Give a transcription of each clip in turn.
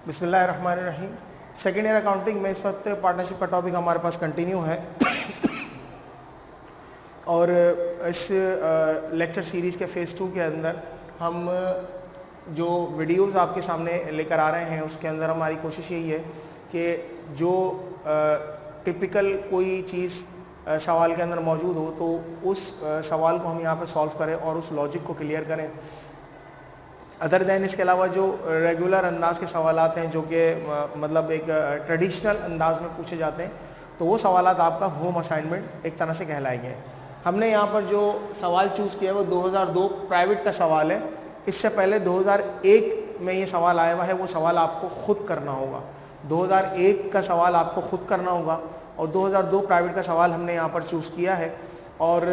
बिस्मिल्लाहिर्रहमानिर्रहीम। Second year accounting में इस वक्त पार्टनरशिप का टॉपिक हमारे पास कंटिन्यू है और इस लेक्चर सीरीज़ के फ़ेज़ 2 के अंदर हम जो वीडियोस आपके सामने लेकर आ रहे हैं उसके अंदर हमारी कोशिश यही है कि जो टिपिकल कोई चीज़ सवाल के अंदर मौजूद हो तो उस सवाल को हम यहाँ पर सॉल्व करें और उस लॉजिक को क्लियर करें। अदर दैन इसके अलावा जो रेगुलर अंदाज के सवालात हैं जो कि मतलब एक ट्रेडिशनल अंदाज में पूछे जाते हैं तो वो सवालात आपका होम असाइनमेंट एक तरह से कहलाएंगे। हमने यहाँ पर जो सवाल चूज़ किया है वो 2002 प्राइवेट का सवाल है। इससे पहले 2001 में ये सवाल आया हुआ है, वो सवाल आपको ख़ुद करना होगा। 2001 का सवाल आपको ख़ुद करना होगा और 2002 प्राइवेट का सवाल हमने यहाँ पर चूज़ किया है। और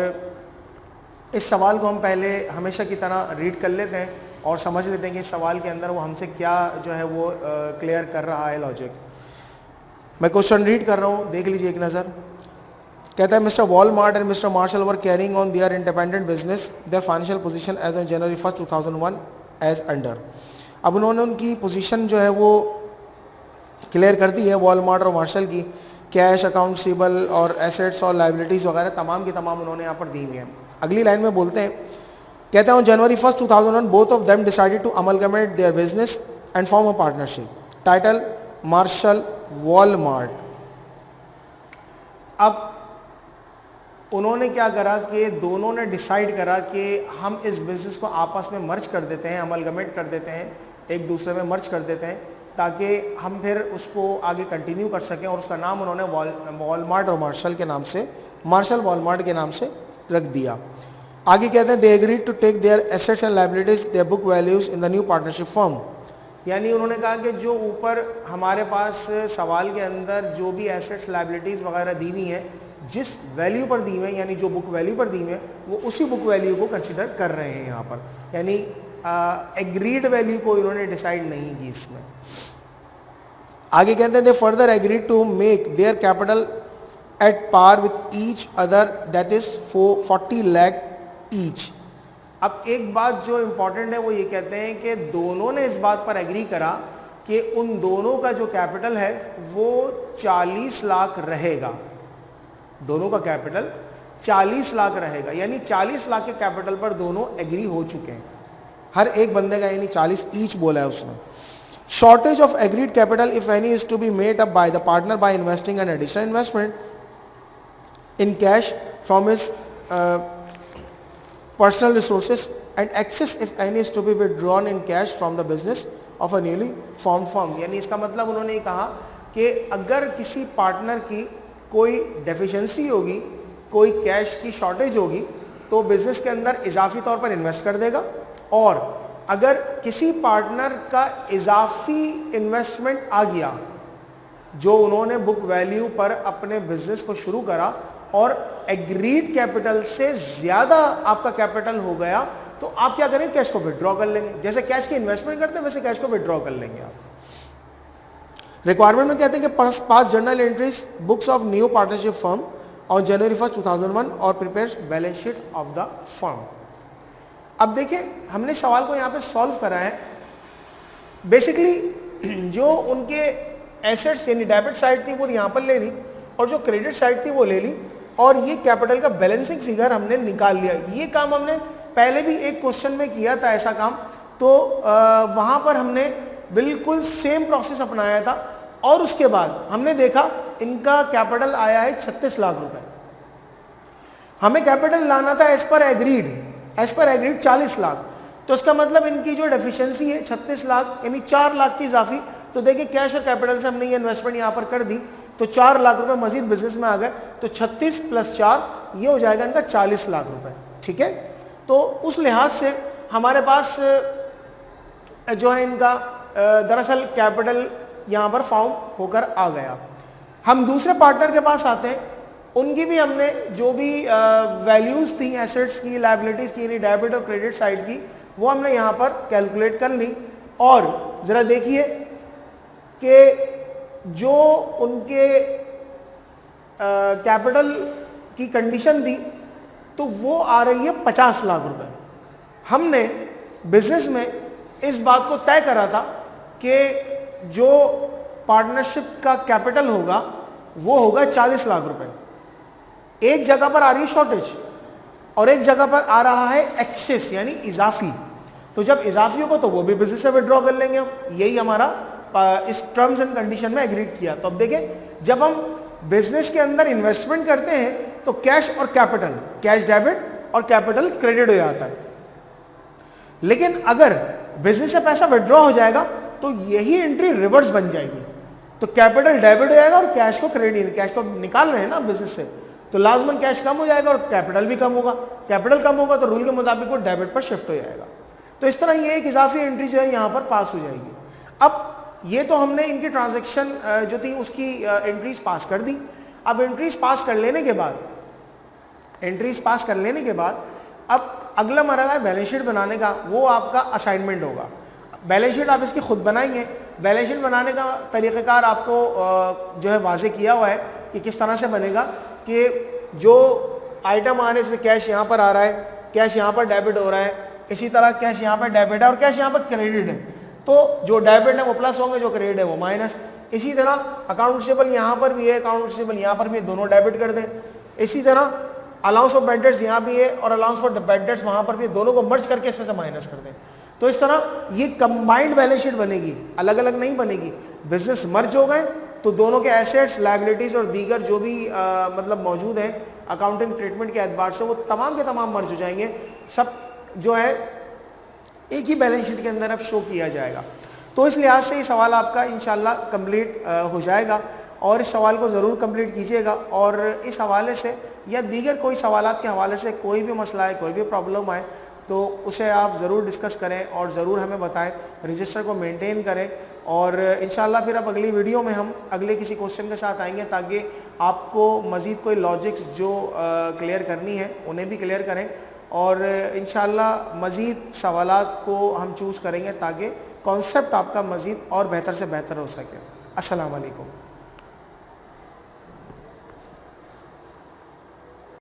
इस सवाल को हम पहले हमेशा की तरह रीड कर लेते हैं और समझ लेते हैं कि इस सवाल के अंदर वो हमसे क्या जो है वो क्लियर कर रहा है लॉजिक। मैं क्वेश्चन रीड कर रहा हूँ, देख लीजिए एक नज़र। कहता है mister Walmart and mister Marshall were carrying on their independent business their financial position as on January 1, 2001 as under. अब उन्होंने उनकी पोजीशन जो है वो क्लियर कर दी है वॉलमार्ट और मार्शल की। कैश, अकाउंट रिसीवेबल और एसेट्स और लाइबिलिटीज़ वगैरह तमाम की तमाम उन्होंने यहाँ पर दी हुई हैं। अगली लाइन में बोलते हैं, कहते हैं January 1, 2001 both of them decided to amalgamate their business and form a partnership. Title Marshall Walmart. अब उन्होंने क्या करा कि दोनों ने डिसाइड करा कि हम इस बिज़नेस को आपस में मर्ज कर देते हैं, अमलगमेट कर देते हैं, एक दूसरे में मर्ज कर देते हैं ताकि हम फिर उसको आगे कंटिन्यू कर सकें। और उसका नाम उन्होंने वॉलमार्ट और मार्शल के नाम से, मार्शल वॉलमार्ट के नाम से रख दिया। आगे कहते हैं they agreed to take their assets and liabilities their book values in the new partnership firm. यानी उन्होंने कहा कि जो ऊपर हमारे पास सवाल के अंदर जो भी एसेट्स लायबिलिटीज़ वगैरह दी हुई हैं, जिस वैल्यू पर दी हुई हैं यानी जो बुक वैल्यू पर दी हुई हैं वो उसी बुक वैल्यू को कंसिडर कर रहे हैं यहाँ पर। यानी एग्रीड वैल्यू को इन्होंने डिसाइड नहीं की इसमें। आगे कहते हैं they further agreed to make their capital at par with each other that is 40 lakh each. अब एक बात जो इम्पॉर्टेंट है वो ये कहते हैं कि दोनों ने इस बात पर एग्री करा कि उन दोनों का जो कैपिटल है वो 40 लाख रहेगा। दोनों का कैपिटल 40 लाख रहेगा, यानी 40 लाख के कैपिटल पर दोनों एग्री हो चुके हैं। हर एक बंदे का यानी 40 ईच बोला है उसने। Shortage of agreed capital if any is to be made up by the partner by investing an additional investment in cash from his personal resources and excess if any is to be withdrawn in cash from the business of a newly formed firm। यानी इसका मतलब उन्होंने कहा कि अगर किसी partner की कोई डेफिशिएंसी होगी, कोई कैश की शॉर्टेज होगी तो बिजनेस के अंदर इजाफी तौर पर इन्वेस्ट कर देगा। और अगर किसी पार्टनर का इजाफी इन्वेस्टमेंट आ गया जो उन्होंने बुक वैल्यू पर अपने बिजनेस को शुरू करा और एग्रीड कैपिटल से ज़्यादा आपका कैपिटल हो गया तो आप क्या करेंगे, कैश को विड्रॉ कर लेंगे। जैसे कैश की इन्वेस्टमेंट करते हैं वैसे कैश को विड्रॉ कर लेंगे आप। रिक्वायरमेंट में कहते हैं कि पास journal entries books of new partnership firm on January 1, 2001 और prepare balance sheet of the firm. अब देखिए हमने सवाल को यहाँ पे सॉल्व करा है। बेसिकली जो उनके एसेट्स यानी डेबिट साइड थी वो यहाँ पर ले ली और जो क्रेडिट साइड थी वो ले ली और ये कैपिटल का बैलेंसिंग फिगर हमने निकाल लिया। ये काम हमने पहले भी एक क्वेश्चन में किया था ऐसा काम, तो वहाँ पर हमने बिल्कुल सेम प्रोसेस अपनाया था और उसके बाद हमने देखा इनका कैपिटल आया है 36 लाख रुपए। हमें कैपिटल लाना था एज पर एग्रीड 40 लाख। तो इसका मतलब इनकी जो डेफिशिएंसी है 36 लाख यानी 4 लाख की इजाफी। तो देखिए कैश और कैपिटल से हमने ये इन्वेस्टमेंट यहाँ पर कर दी तो 4 लाख रुपए मजीद बिजनेस में आ गए। तो 36 + 4 ये हो जाएगा इनका 40 लाख रुपए। ठीक है, तो उस लिहाज से हमारे पास जो है इनका दरअसल कैपिटल यहाँ पर फॉर्म होकर आ गया। हम दूसरे पार्टनर के पास आते हैं, उनकी भी हमने जो भी वैल्यूज़ थी एसेट्स की, लायबिलिटीज़ की, डेबिट और क्रेडिट साइड की, वो हमने यहाँ पर कैलकुलेट कर ली। और ज़रा देखिए कि जो उनके कैपिटल की कंडीशन थी तो वो आ रही है 50 लाख रुपए। हमने बिजनेस में इस बात को तय करा था कि जो पार्टनरशिप का कैपिटल होगा वो होगा 40 लाख रुपए। एक जगह पर आ रही है शॉर्टेज और एक जगह पर आ रहा है एक्सेस यानी इजाफी। तो जब इजाफी होगा तो वो भी बिजनेस से विड्रॉ कर लेंगे हम, यही हमारा इस टर्म्स एंड कंडीशन में एग्रीड किया। तो अब देखिए जब हम बिजनेस के अंदर इन्वेस्टमेंट करते हैं तो कैश और कैपिटल, कैश डेबिट और कैपिटल क्रेडिट हो जाता है। लेकिन अगर बिजनेस से पैसा विड्रॉ हो जाएगा तो यही एंट्री रिवर्स बन जाएगी। तो कैपिटल डेबिट हो जाएगा और कैश को क्रेडिट, कैश को निकाल रहे हैं ना बिजनेस से, तो लाजमन कैश कम हो जाएगा और कैपिटल भी कम होगा। कैपिटल कम होगा तो रूल के मुताबिक वो डेबिट पर शिफ्ट हो जाएगा। तो इस तरह ये एक इजाफी एंट्री जो है यहाँ पर पास हो जाएगी। अब ये तो हमने इनकी ट्रांजैक्शन जो थी उसकी एंट्रीज पास कर दी। अब एंट्रीज पास कर लेने के बाद अब अगला मरहला है बैलेंस शीट बनाने का, वो आपका असाइनमेंट होगा। बैलेंस शीट आप इसकी खुद बनाएंगे। बैलेंस शीट बनाने का तरीक़ेकार आपको जो है वाजे किया हुआ है कि किस तरह से बनेगा कि जो आइटम आने से कैश यहाँ पर आ रहा है, कैश यहाँ पर डेबिट हो रहा है, इसी तरह कैश यहाँ पर डेबिट है और कैश यहाँ पर क्रेडिट है, तो जो डेबिट है वो प्लस होंगे, जो क्रेडिट है वो माइनस। इसी तरह अकाउंट रिसीवेबल यहाँ पर भी है, अकाउंट रिसीवेबल यहाँ पर भी है, दोनों डेबिट कर दें। इसी तरह अलाउंस फॉर बैड डेट्स यहाँ भी है और अलाउंस फॉर बैड डेट्स वहाँ पर भी है, दोनों को मर्ज करके इसमें से माइनस कर दें। तो इस तरह ये कंबाइंड बैलेंस शीट बनेगी, अलग अलग नहीं बनेगी। बिजनेस मर्ज हो गए तो दोनों के एसेट्स, लायबिलिटीज़ और दीगर जो भी मतलब मौजूद हैं अकाउंटिंग ट्रीटमेंट के एतबार से वो तमाम के तमाम मर्ज हो जाएंगे। सब जो है एक ही बैलेंस शीट के अंदर अब शो किया जाएगा। तो इस लिहाज से ये सवाल आपका इंशाल्लाह कंप्लीट हो जाएगा और इस सवाल को ज़रूर कंप्लीट कीजिएगा। और इस हवाले से या दीगर कोई सवालात के हवाले से कोई भी मसला है, कोई भी प्रॉब्लम आए तो उसे आप ज़रूर डिस्कस करें और ज़रूर हमें बताएं, रजिस्टर को मेंटेन करें। और इंशाल्लाह फिर अब अगली वीडियो में हम अगले किसी क्वेश्चन के साथ आएंगे ताकि आपको मज़ीद कोई लॉजिक्स जो क्लियर करनी है उन्हें भी क्लियर करें और इंशाल्लाह मज़ीद सवालात को हम चूज़ करेंगे ताकि कॉन्सेप्ट आपका मज़ीद और बेहतर से बेहतर हो सके। अस्सलाम वालेकुम।